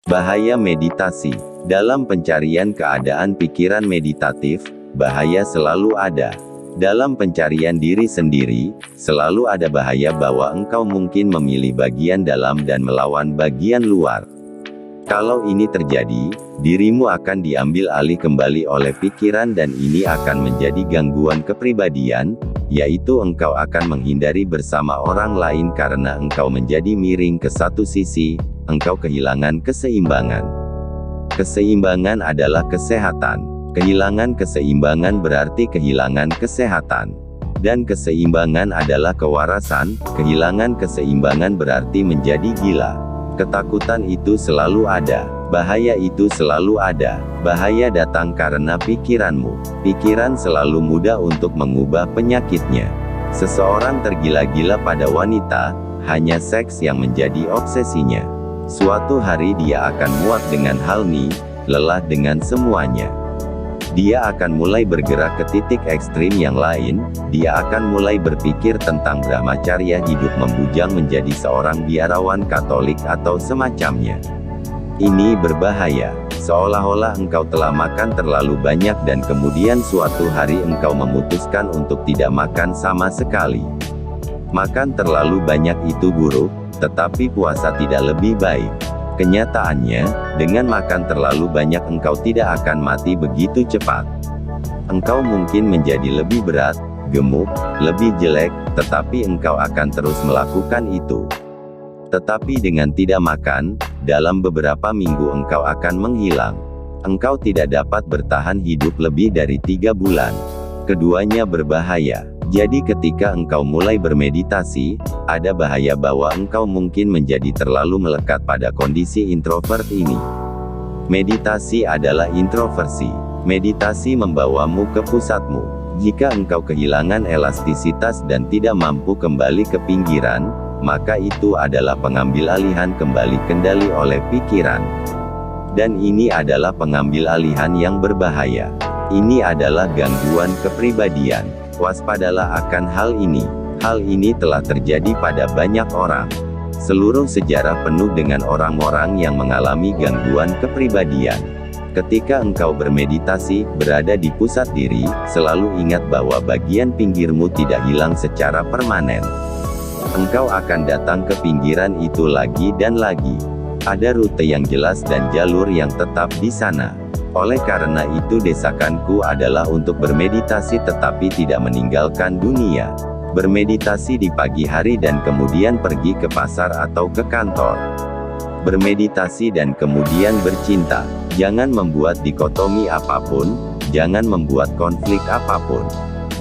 Bahaya meditasi. Dalam pencarian keadaan pikiran meditatif, bahaya selalu ada. Dalam pencarian diri sendiri, selalu ada bahaya bahwa engkau mungkin memilih bagian dalam dan melawan bagian luar. Kalau ini terjadi, dirimu akan diambil alih kembali oleh pikiran dan ini akan menjadi gangguan kepribadian, yaitu engkau akan menghindari bersama orang lain karena engkau menjadi miring ke satu sisi, engkau kehilangan keseimbangan. Keseimbangan adalah kesehatan. Kehilangan keseimbangan berarti kehilangan kesehatan. Dan keseimbangan adalah kewarasan, kehilangan keseimbangan berarti menjadi gila. Ketakutan itu selalu ada. Bahaya itu selalu ada. Bahaya datang karena pikiranmu. Pikiran selalu mudah untuk mengubah penyakitnya. Seseorang tergila-gila pada wanita, hanya seks yang menjadi obsesinya. Suatu hari dia akan muak dengan hal ini, lelah dengan semuanya. Dia akan mulai bergerak ke titik ekstrim yang lain, dia akan mulai berpikir tentang brahmacarya hidup membujang menjadi seorang biarawan Katolik atau semacamnya. Ini berbahaya, seolah-olah engkau telah makan terlalu banyak dan kemudian suatu hari engkau memutuskan untuk tidak makan sama sekali. Makan terlalu banyak itu buruk, tetapi puasa tidak lebih baik. Kenyataannya, dengan makan terlalu banyak engkau tidak akan mati begitu cepat. Engkau mungkin menjadi lebih berat, gemuk, lebih jelek, tetapi engkau akan terus melakukan itu. Tetapi dengan tidak makan, dalam beberapa minggu engkau akan menghilang. Engkau tidak dapat bertahan hidup lebih dari 3 bulan. Keduanya berbahaya. Jadi ketika engkau mulai bermeditasi, ada bahaya bahwa engkau mungkin menjadi terlalu melekat pada kondisi introvert ini. Meditasi adalah introversi. Meditasi membawamu ke pusatmu. Jika engkau kehilangan elastisitas dan tidak mampu kembali ke pinggiran, maka itu adalah pengambil alihan kembali kendali oleh pikiran. Dan ini adalah pengambil alihan yang berbahaya. Ini adalah gangguan kepribadian. Waspadalah akan hal ini. Hal ini telah terjadi pada banyak orang. Seluruh sejarah penuh dengan orang-orang yang mengalami gangguan kepribadian. Ketika engkau bermeditasi, berada di pusat diri, selalu ingat bahwa bagian pinggirmu tidak hilang secara permanen. Engkau akan datang ke pinggiran itu lagi dan lagi. Ada rute yang jelas dan jalur yang tetap di sana. Oleh karena itu desakanku adalah untuk bermeditasi tetapi tidak meninggalkan dunia. Bermeditasi di pagi hari dan kemudian pergi ke pasar atau ke kantor. Bermeditasi dan kemudian bercinta. Jangan membuat dikotomi apapun, jangan membuat konflik apapun.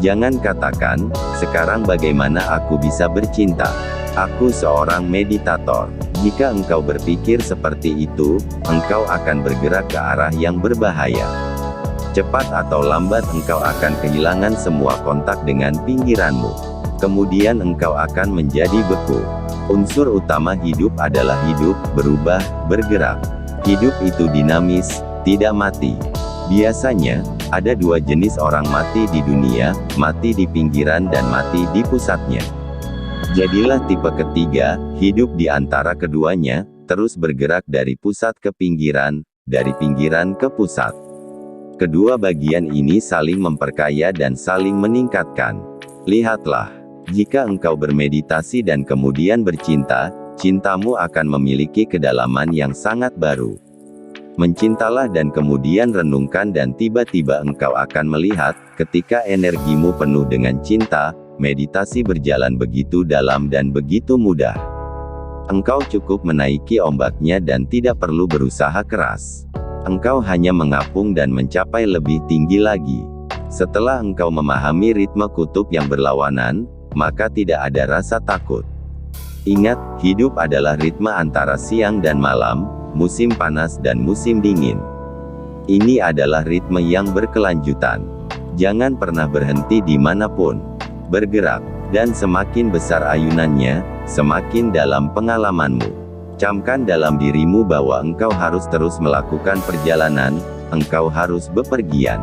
Jangan katakan, sekarang bagaimana aku bisa bercinta? Aku seorang meditator. Jika engkau berpikir seperti itu, engkau akan bergerak ke arah yang berbahaya. Cepat atau lambat engkau akan kehilangan semua kontak dengan pinggiranmu. Kemudian engkau akan menjadi beku. Unsur utama hidup adalah hidup, berubah, bergerak. Hidup itu dinamis, tidak mati. Biasanya, ada 2 jenis orang mati di dunia, mati di pinggiran dan mati di pusatnya. Jadilah tipe ketiga, hidup di antara keduanya, terus bergerak dari pusat ke pinggiran, dari pinggiran ke pusat. Kedua bagian ini saling memperkaya dan saling meningkatkan. Lihatlah, jika engkau bermeditasi dan kemudian bercinta, cintamu akan memiliki kedalaman yang sangat baru. Mencintalah dan kemudian renungkan dan tiba-tiba engkau akan melihat, ketika energimu penuh dengan cinta, meditasi berjalan begitu dalam dan begitu mudah. Engkau cukup menaiki ombaknya dan tidak perlu berusaha keras. Engkau hanya mengapung dan mencapai lebih tinggi lagi. Setelah engkau memahami ritme kutub yang berlawanan, maka tidak ada rasa takut. Ingat, hidup adalah ritme antara siang dan malam, musim panas dan musim dingin. Ini adalah ritme yang berkelanjutan. Jangan pernah berhenti dimanapun. Bergerak, dan semakin besar ayunannya, semakin dalam pengalamanmu. Camkan dalam dirimu bahwa engkau harus terus melakukan perjalanan, engkau harus bepergian.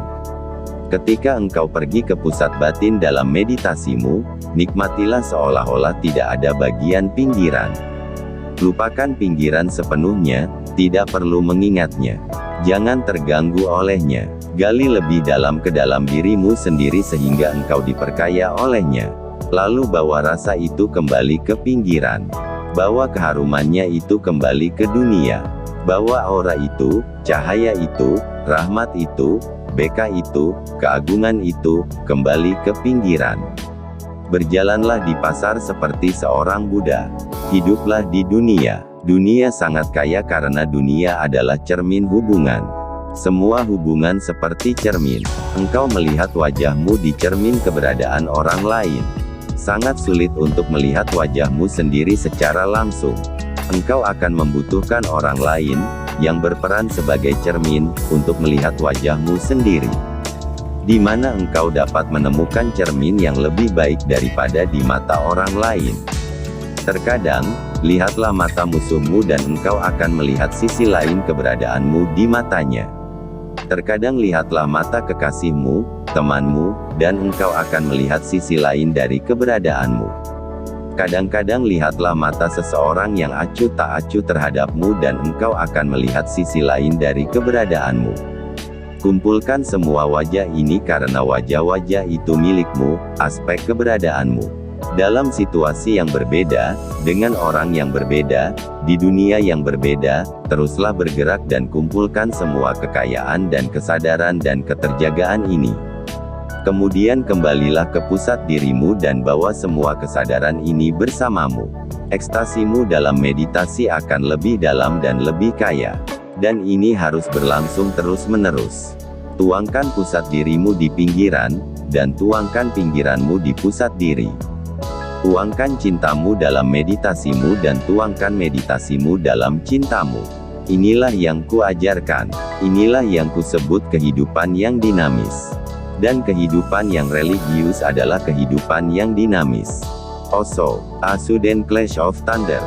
Ketika engkau pergi ke pusat batin dalam meditasimu, nikmatilah seolah-olah tidak ada bagian pinggiran. Lupakan pinggiran sepenuhnya, Tidak perlu mengingatnya. Jangan terganggu olehnya. Gali lebih dalam ke dalam dirimu sendiri sehingga engkau diperkaya olehnya. Lalu bawa rasa itu kembali ke pinggiran. Bawa keharumannya itu kembali ke dunia. Bawa aura itu, cahaya itu, rahmat itu, beka itu, keagungan itu, kembali ke pinggiran. Berjalanlah di pasar seperti seorang Buddha. Hiduplah di dunia. Dunia sangat kaya karena dunia adalah cermin hubungan. Semua hubungan seperti cermin. Engkau melihat wajahmu di cermin keberadaan orang lain. Sangat sulit untuk melihat wajahmu sendiri secara langsung. Engkau akan membutuhkan orang lain, yang berperan sebagai cermin, untuk melihat wajahmu sendiri. Di mana engkau dapat menemukan cermin yang lebih baik daripada di mata orang lain. Terkadang, lihatlah mata musuhmu dan engkau akan melihat sisi lain keberadaanmu di matanya. Terkadang lihatlah mata kekasihmu, temanmu, dan engkau akan melihat sisi lain dari keberadaanmu. Kadang-kadang lihatlah mata seseorang yang acuh tak acuh terhadapmu dan engkau akan melihat sisi lain dari keberadaanmu. Kumpulkan semua wajah ini karena wajah-wajah itu milikmu, aspek keberadaanmu. Dalam situasi yang berbeda, dengan orang yang berbeda, di dunia yang berbeda, teruslah bergerak dan kumpulkan semua kekayaan dan kesadaran dan keterjagaan ini. Kemudian kembalilah ke pusat dirimu dan bawa semua kesadaran ini bersamamu. Ekstasimu dalam meditasi akan lebih dalam dan lebih kaya. Dan ini harus berlangsung terus-menerus. Tuangkan pusat dirimu di pinggiran, dan tuangkan pinggiranmu di pusat diri. Tuangkan cintamu dalam meditasimu dan tuangkan meditasimu dalam cintamu. Inilah yang kuajarkan. Inilah yang kusebut kehidupan yang dinamis. Dan kehidupan yang religius adalah kehidupan yang dinamis. Osho, A Sudden Clash of Thunder.